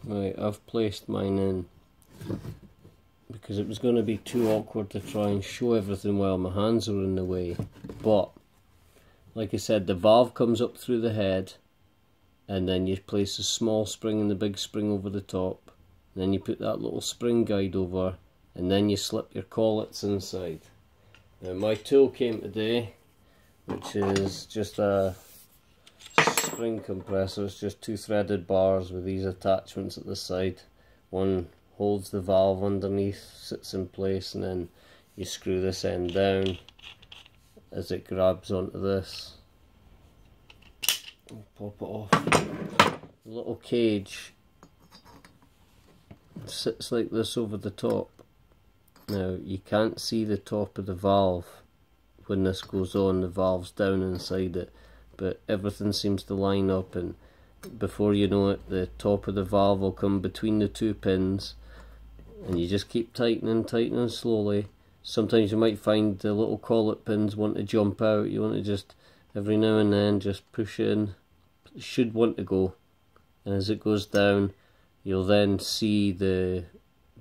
Right, I've placed mine in because it was going to be too awkward to try and show everything while my hands are in the way. But like I said, the valve comes up through the head, and then you place a small spring and the big spring over the top, and then you put that little spring guide over, and then you slip your collets inside. Now my tool came today, which is just a spring compressor. It's just 2 threaded bars with these attachments at the side. One holds the valve underneath, sits in place, and then you screw this end down as it grabs onto this. I'll pop it off. The little cage sits like this over the top. Now you can't see the top of the valve when this goes on. The valve's down inside it, but everything seems to line up, and before you know it, the top of the valve will come between the 2 pins, and you just keep tightening slowly. Sometimes you might find the little collet pins want to jump out. You want to just every now and then just push in. It should want to go, and as it goes down, you'll then see the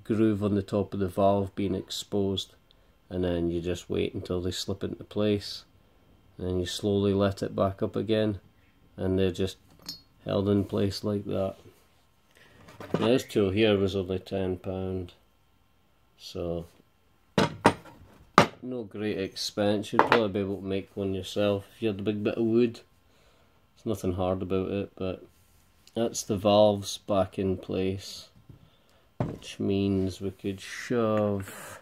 groove on the top of the valve being exposed, and then you just wait until they slip into place, and then you slowly let it back up again, and they're just held in place like that. Now, this tool here was only £10, so no great expense. You'd probably be able to make one yourself if you had a big bit of wood. There's nothing hard about it, but that's the valves back in place, which means we could shove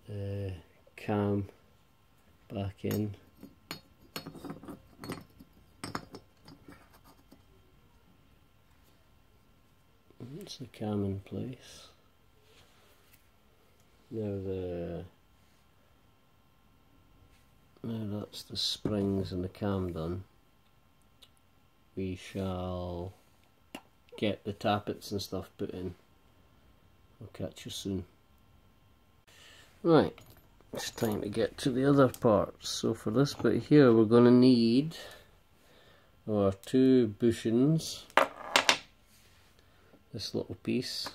the cam back in. That's the cam in place. Now that's the springs and the cam done. We shall get the tappets and stuff put in. I'll catch you soon. Right, it's time to get to the other parts. So for this bit here, we're going to need our 2 bushings, this little piece,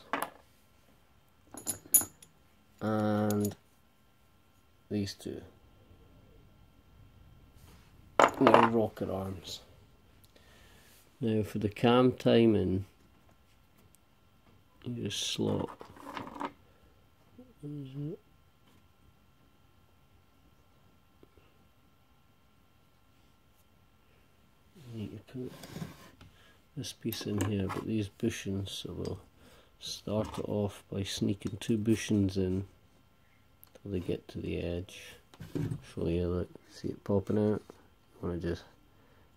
and these 2. They're rocker arms. Now for the cam timing, you just slot. What is it? You need to put this piece in here, but these bushings, so we'll start it off by sneaking 2 bushings in till they get to the edge. Show you, look, see it popping out? I want to just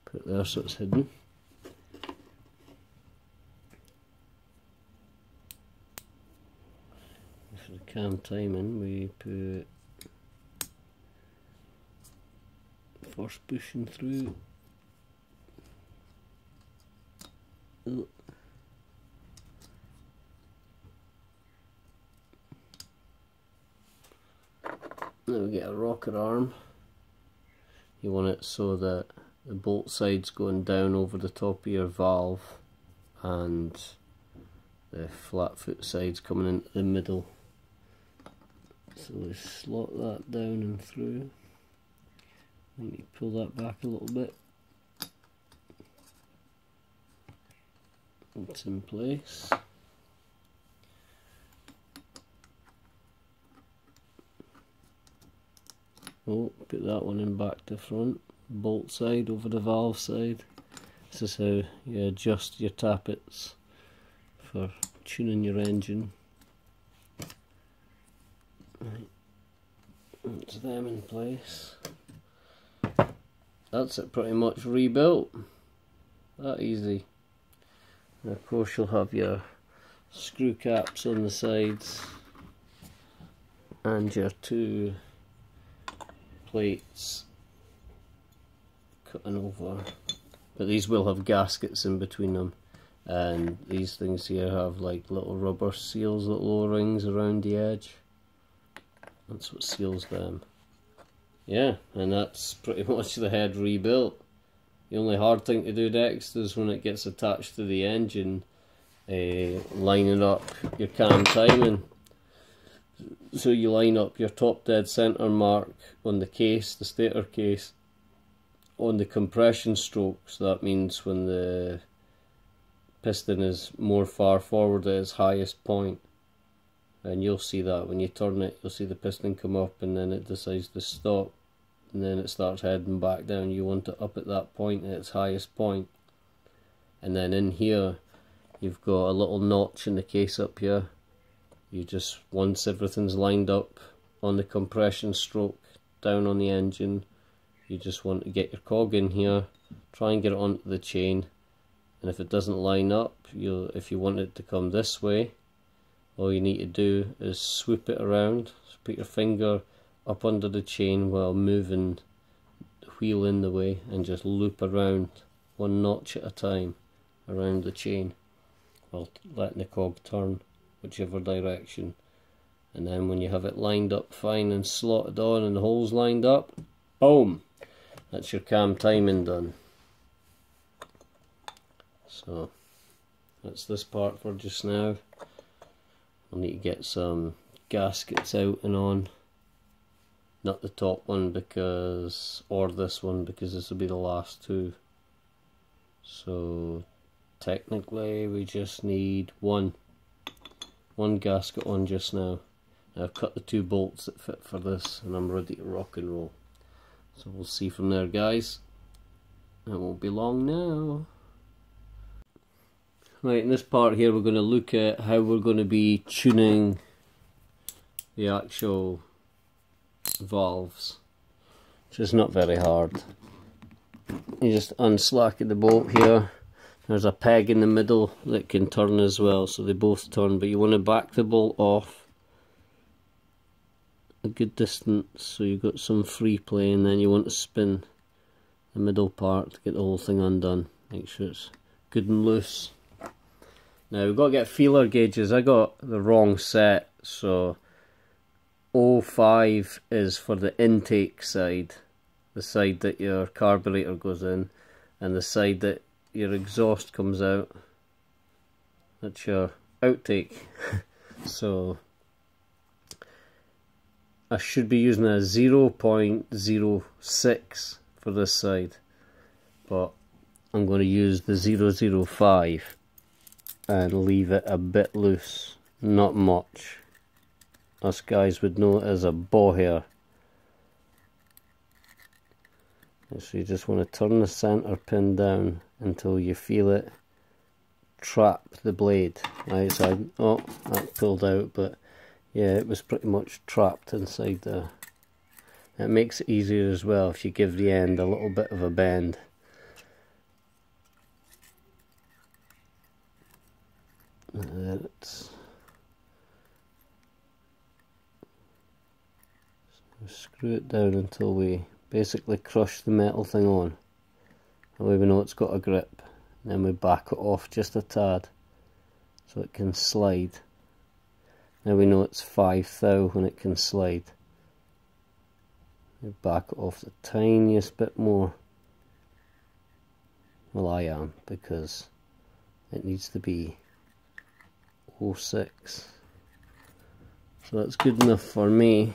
put it there so it's hidden. For the cam timing, we put first bushing through. Now we get a rocker arm. You want it so that the bolt side's going down over the top of your valve, and the flat foot side's coming into the middle. So we slot that down and through. Then you pull that back a little bit. It's in place. Oh, put that one in back to front. Bolt side over the valve side. This is how you adjust your tappets for tuning your engine. Right, that's them in place. That's it, pretty much rebuilt. That easy. And of course you'll have your screw caps on the sides and your 2 plates cutting over, but these will have gaskets in between them, and these things here have like little rubber seals, little O-rings around the edge. That's what seals them. Yeah, and that's pretty much the head rebuilt. The only hard thing to do next is when it gets attached to the engine, lining up your cam timing. So you line up your top dead center mark on the case, the stator case, on the compression stroke. So that means when the piston is more far forward at its highest point, and you'll see that when you turn it, you'll see the piston come up and then it decides to stop, and then it starts heading back down. You want it up at that point, at its highest point. And then in here you've got a little notch in the case up here. You just, once everything's lined up on the compression stroke down on the engine, you just want to get your cog in here, try and get it onto the chain, and if it doesn't line up, if you want it to come this way, all you need to do is swoop it around. So put your finger up under the chain while moving the wheel in the way, and just loop around one notch at a time around the chain while letting the cog turn whichever direction. And then when you have it lined up fine and slotted on and the holes lined up, boom, that's your cam timing done. So that's this part for just now. I'll need to get some gaskets out and on, not the top one because, or this one, because this will be the last two. So technically we just need one gasket on just now. I've cut the 2 bolts that fit for this and I'm ready to rock and roll. So we'll see from there, guys. It won't be long now. Right, in this part here we're going to look at how we're going to be tuning the actual valves, which is not very hard. You just unslacken the bolt here. There's a peg in the middle that can turn as well, so they both turn, but you want to back the bolt off a good distance so you've got some free play, and then you want to spin the middle part to get the whole thing undone. Make sure it's good and loose. Now we've got to get feeler gauges. I got the wrong set, so 05 is for the intake side, the side that your carburetor goes in, and the side that your exhaust comes out, that's your outtake. So I should be using a 0.06 for this side, but I'm going to use the 005 and leave it a bit loose, not much. Us guys would know it as a bow hair. So you just want to turn the center pin down until you feel it trap the blade. Right, so that pulled out, but yeah, it was pretty much trapped inside there. It makes it easier as well if you give the end a little bit of a bend. Screw it down until we basically crush the metal thing on. That way we know it's got a grip. And then we back it off just a tad so it can slide. Now we know it's 5 thou when it can slide. We back it off the tiniest bit more. Well, I am, because it needs to be 06. So that's good enough for me.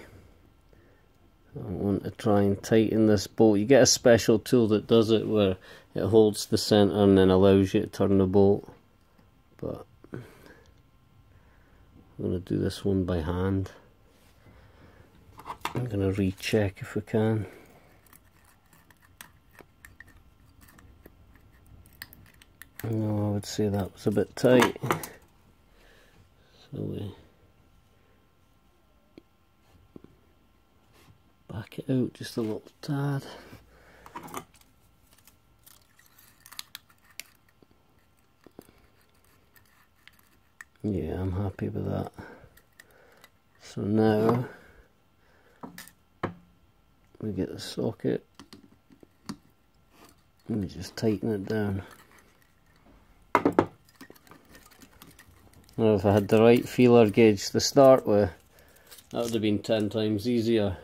I want to try and tighten this bolt. You get a special tool that does it where it holds the center and then allows you to turn the bolt, but I'm going to do this one by hand. I'm going to recheck if we can. No, I would say that was a bit tight, so we back it out just a little tad. Yeah, I'm happy with that. So now we get the socket and we just tighten it down. Now if I had the right feeler gauge to start with, that would have been 10 times easier.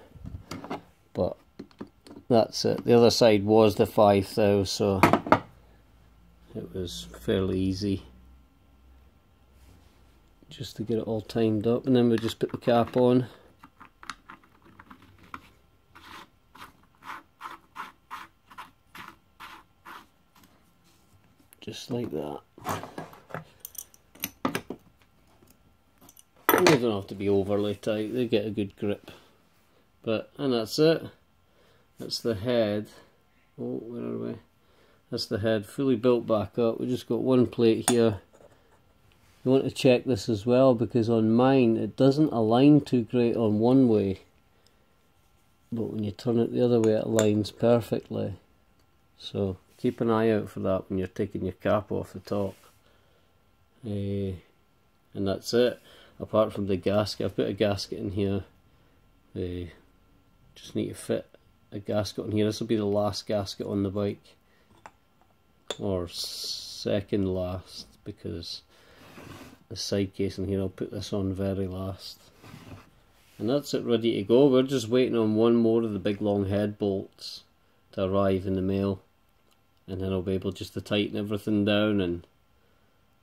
But that's it. The other side was the 5 thou, so it was fairly easy. just to get it all timed up, and then we just put the cap on. Just like that. And they don't have to be overly tight, they get a good grip. And that's it. That's the head. Oh, where are we? That's the head fully built back up. We just got one plate here. You want to check this as well, because on mine it doesn't align too great on one way, but when you turn it the other way it aligns perfectly. So keep an eye out for that when you're taking your cap off the top. And that's it. Apart from the gasket, I've put a gasket in here. Just need to fit a gasket on here. This will be the last gasket on the bike, or second last, because the side case in here, I'll put this on very last. And that's it, ready to go. We're just waiting on one more of the big long head bolts to arrive in the mail, and then I'll be able just to tighten everything down, and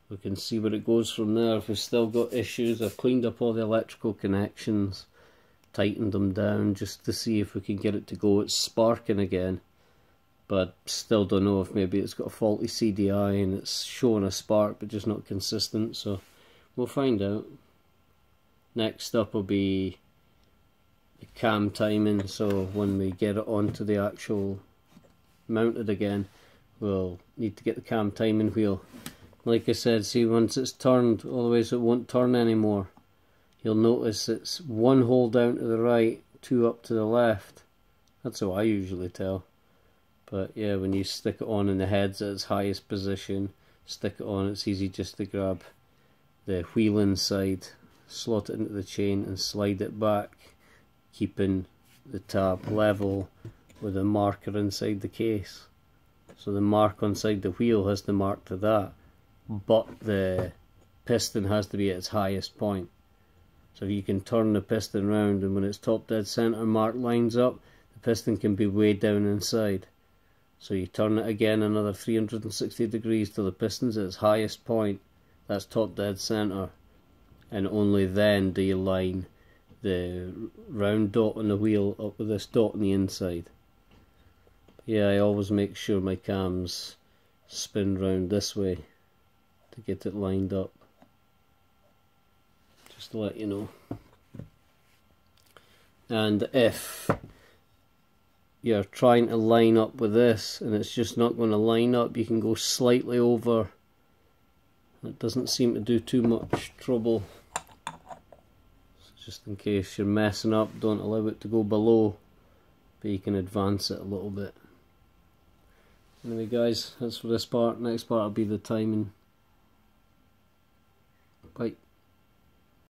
we can see where it goes from there. If we've still got issues, I've cleaned up all the electrical connections, tightened them down just to see if we can get it to go. It's sparking again, but still don't know if maybe it's got a faulty CDI and it's showing a spark but just not consistent, so we'll find out. Next up will be the cam timing, so when we get it onto the actual mounted again, we'll need to get the cam timing wheel. Like I said, see, once it's turned all the way so it won't turn anymore, you'll notice it's one hole down to the right, two up to the left. That's how I usually tell. But yeah, when you stick it on and the head's at its highest position, stick it on, it's easy just to grab the wheel inside, slot it into the chain and slide it back, keeping the tab level with a marker inside the case. So the mark inside the wheel has to mark to that, but the piston has to be at its highest point. So if you can turn the piston round, and when it's top dead center mark lines up, the piston can be way down inside. So you turn it again another 360 degrees till the piston's at its highest point, that's top dead center, and only then do you line the round dot on the wheel up with this dot on the inside. Yeah, I always make sure my cams spin round this way to get it lined up, just to let you know. And if you're trying to line up with this and it's just not going to line up, you can go slightly over. It doesn't seem to do too much trouble. So just in case you're messing up, don't allow it to go below, but you can advance it a little bit. Anyway guys, that's for this part. Next part will be the timing. Bye.